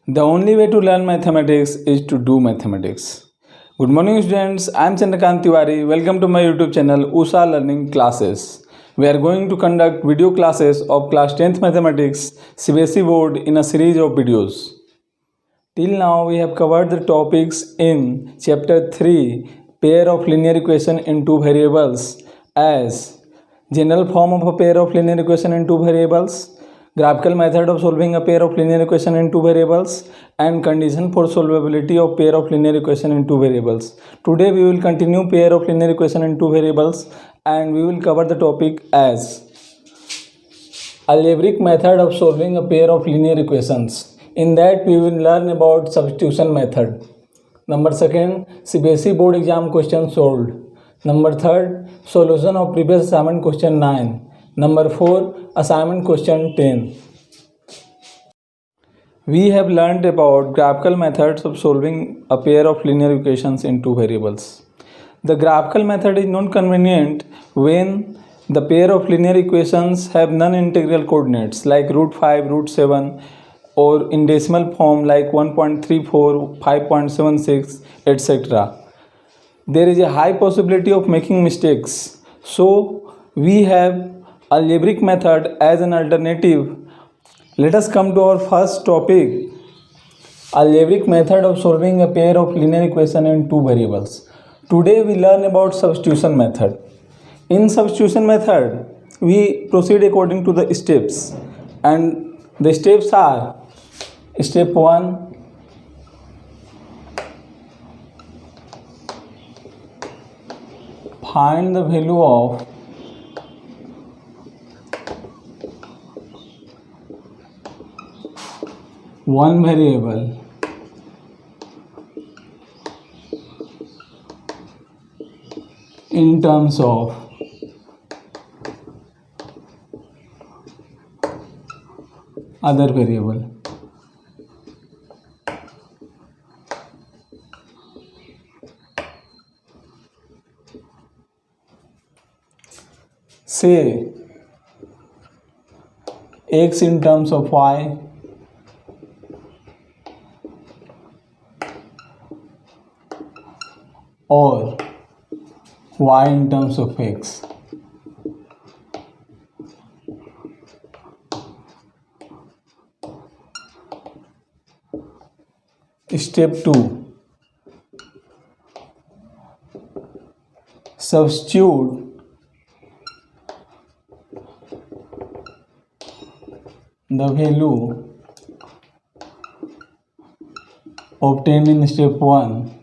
The only way to learn mathematics is to do mathematics. Good morning, students. I am Chandrakant Tiwari. Welcome to my YouTube channel Usha Learning Classes. We are going to conduct video classes of class 10th mathematics CBSE board in a series of videos. Till now, we have covered the topics in chapter 3, pair of linear equation in two variables, as general form of a pair of linear equation in two variables, graphical method of solving a pair of linear equation in two variables, and condition for solvability of pair of linear equation in two variables. Today we will continue pair of linear equation in two variables, and we will cover the topic as algebraic method of solving a pair of linear equations. In that we will learn about substitution method. Number 2, CBSE board exam question solved. Number 3, solution of previous assignment question 9. Number 4, assignment question 10. We have learned about graphical methods of solving a pair of linear equations in two variables. The graphical method is non-convenient when the pair of linear equations have non-integral coordinates like √5, √7, or in decimal form like 1.34, 5.76, etc. There is a high possibility of making mistakes. So we have algebraic method as an alternative. Let us come to our first topic, algebraic method of solving a pair of linear equation in two variables. Today we learn about substitution method. In substitution method, we proceed according to the steps, and the steps are: step 1, find the value of one variable in terms of other variable. Say x in terms of y or y in terms of x. Step 2, substitute the value obtained in step 1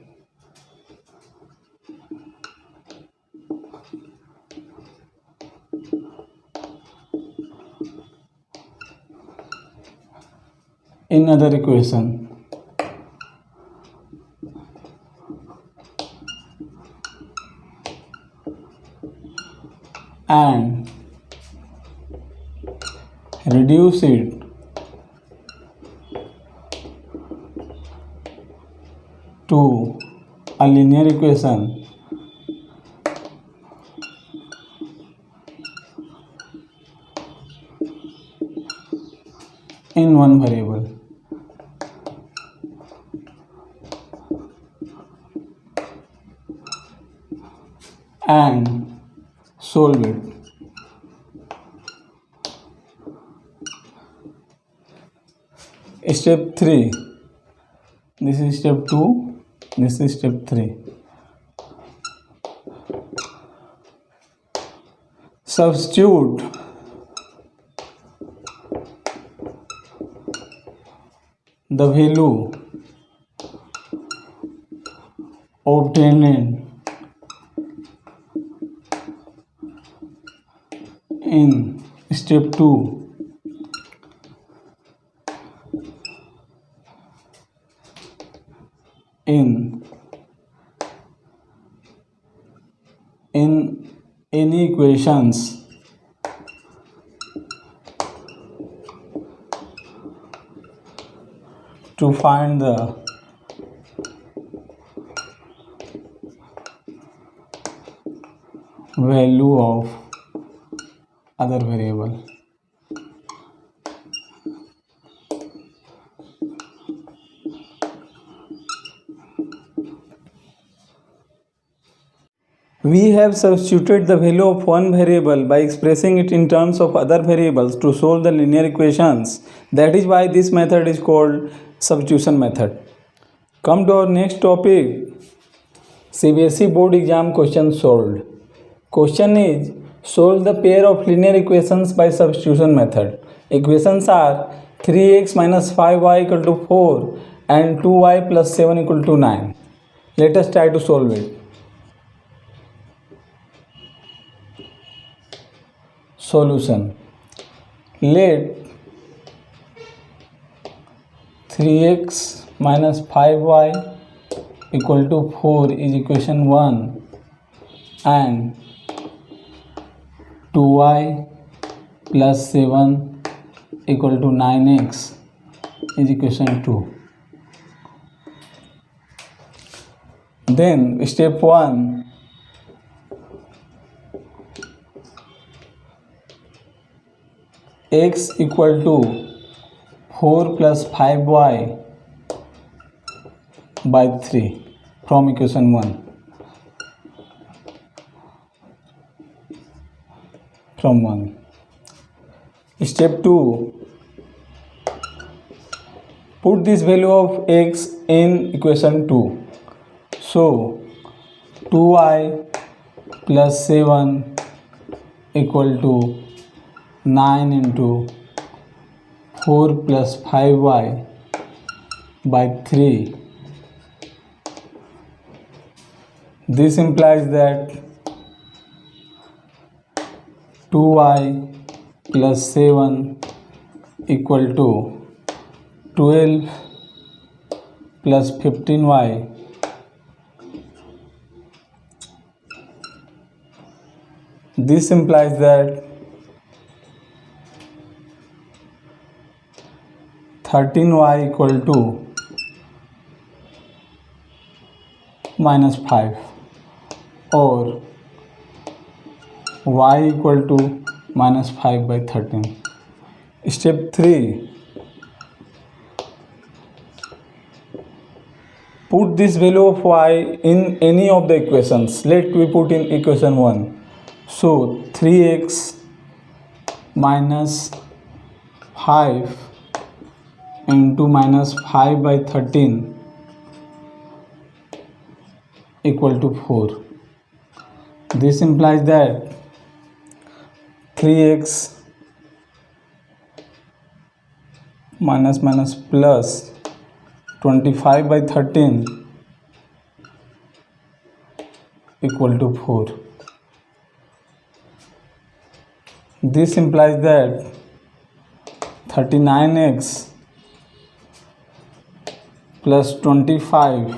in other equation. And reduce it to a linear equation in one variable. And solve it. Step 3, this is step 2, this is step 3. Substitute the value obtained in step 2 in any equations to find the value of other variable. We have substituted the value of one variable by expressing it in terms of other variables to solve the linear equations. That is why this method is called substitution method. Come to our next topic. CBSE board exam question solved. Question is, solve the pair of linear equations by substitution method. Equations are 3x minus 5y equal to 4 and 2y plus 7 equal to 9. Let us try to solve it. Solution. Let 3x minus 5y equal to 4 is equation 1 and 2y plus 7 equal to 9x is equation 2. Then step 1, x equal to 4 plus 5y by 3 from equation 1. From 1. Step 2, put this value of x in equation 2. So 2y plus 7 equal to 9 into 4 plus 5y by 3. This implies that 2y plus 7 equal to 12 plus 15y this implies that 13y equal to minus 5 or y equal to minus 5 by 13. Step 3, put this value of y in any of the equations. Let we put in equation 1. So 3x minus 5 into minus 5 by 13 equal to 4. This implies that 3x minus plus 25 by 13 equal to 4. This implies that 39x plus 25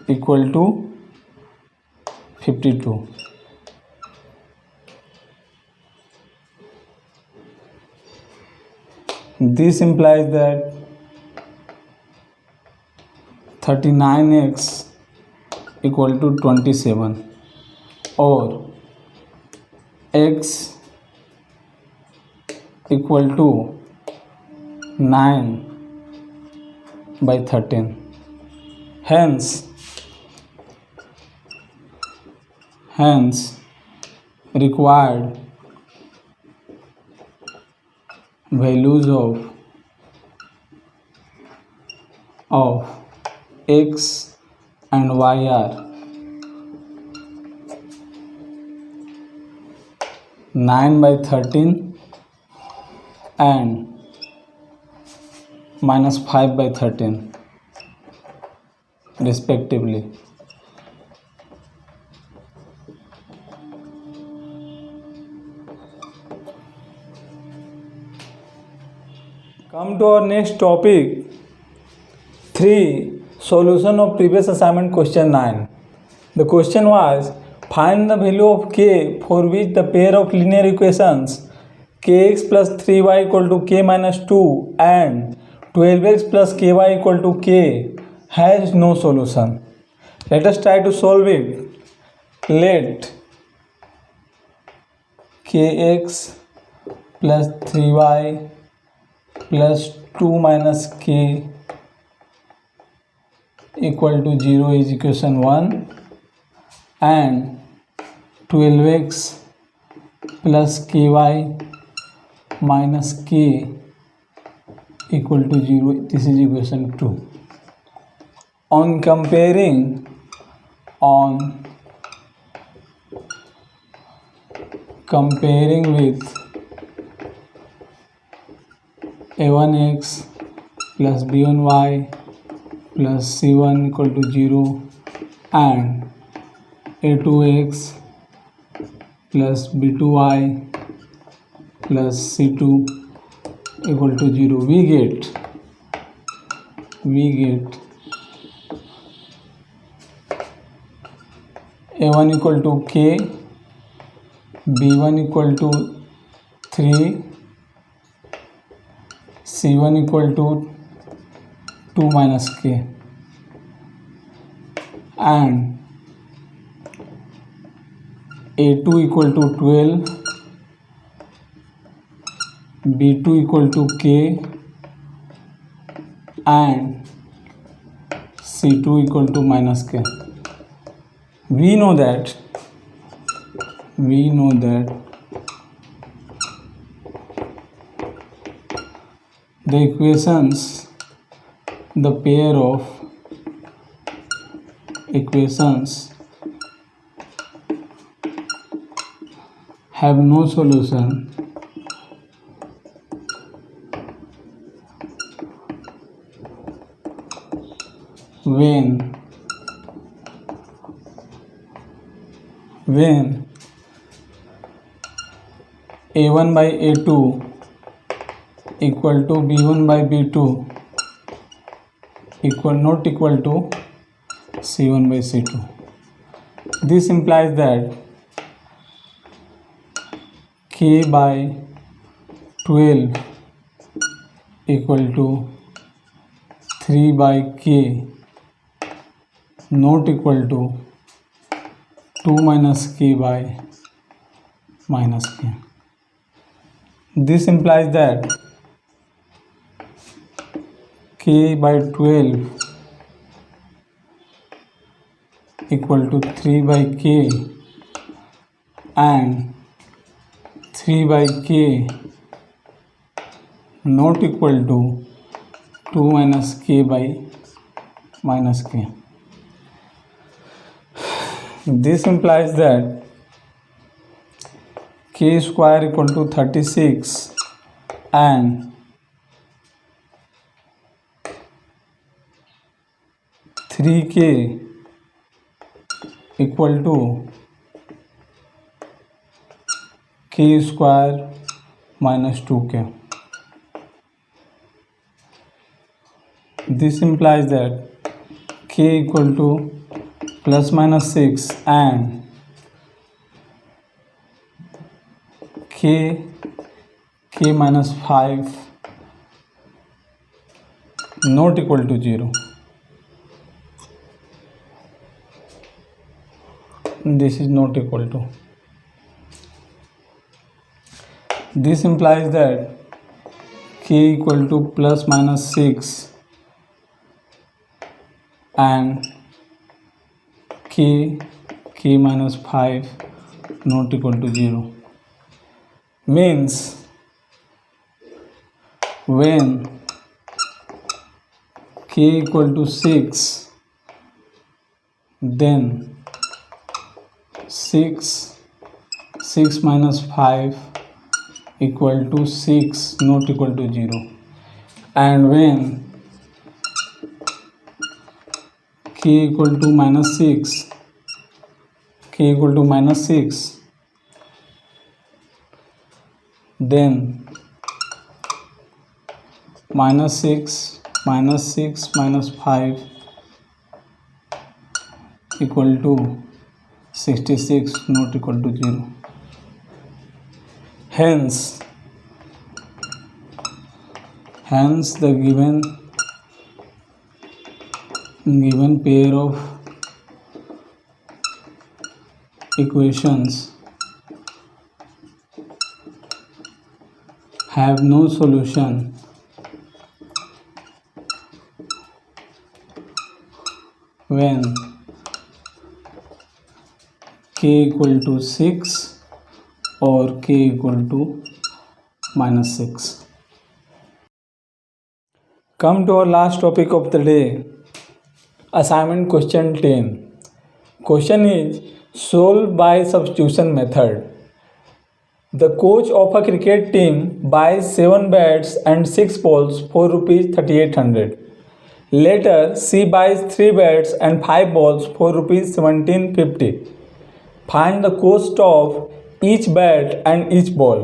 equal to 52. This implies that 39x equal to 27 or x equal to 9 by 13. Hence required values of x and y are 9 by 13 and minus 5 by 13 respectively. Come to our next topic. 3. Solution of previous assignment question 9. The question was, find the value of k for which the pair of linear equations kx plus 3y equal to k minus 2 and 12x plus ky equal to k has no solution. Let us try to solve it. Let kx plus 3y plus 2 minus k equal to 0 is equation 1 and 12x plus ky minus k equal to 0. This is equation 2. On comparing with a1x plus b1y plus c1 equal to 0 and a2x plus b2y plus c2 equal to 0, we get a1 equal to k, b1 equal to 3, c1 equal to 2 minus k, and a2 equal to 12, b2 equal to k, and c2 equal to minus k. We know that the equations, the pair of equations have no solution when a1 by a2 equal to b1 by b2 not equal to c1 by c2. This implies that k by 12 equal to 3 by k not equal to 2 minus k by minus k. This implies that k by 12 equal to 3 by k and 3 by k not equal to 2 minus k by minus k. This implies that k square equal to 36 and 3k equal to k square minus 2k. This implies that k equal to plus minus 6 and k minus 5 not equal to 0. This is not equal to. This implies that k equal to plus minus 6 and k minus 5 not equal to 0. Means when k equal to 6, then 6 minus 5 equal to 6 not equal to 0, and when k equal to minus 6, then minus 6 minus 5 equal to 66 not equal to 0. Hence the given pair of equations have no solution when k equal to 6 or k equal to -6. Come to our last topic of the day, assignment question 10. Question is solved by substitution method. The coach of a cricket team buys 7 bats and 6 balls for rupees 3800. Later, she buys 3 bats and 5 balls for rupees 1750. Find the cost of each bat and each ball.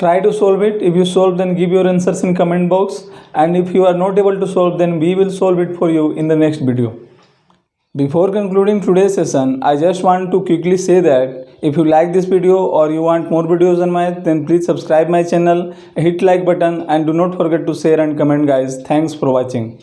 Try to solve it. If you solve, then give your answers in comment box. And if you are not able to solve, then we will solve it for you in the next video. Before concluding today's session, I just want to quickly say that if you like this video or you want more videos on math, then please subscribe my channel, hit like button and do not forget to share and comment guys. Thanks for watching.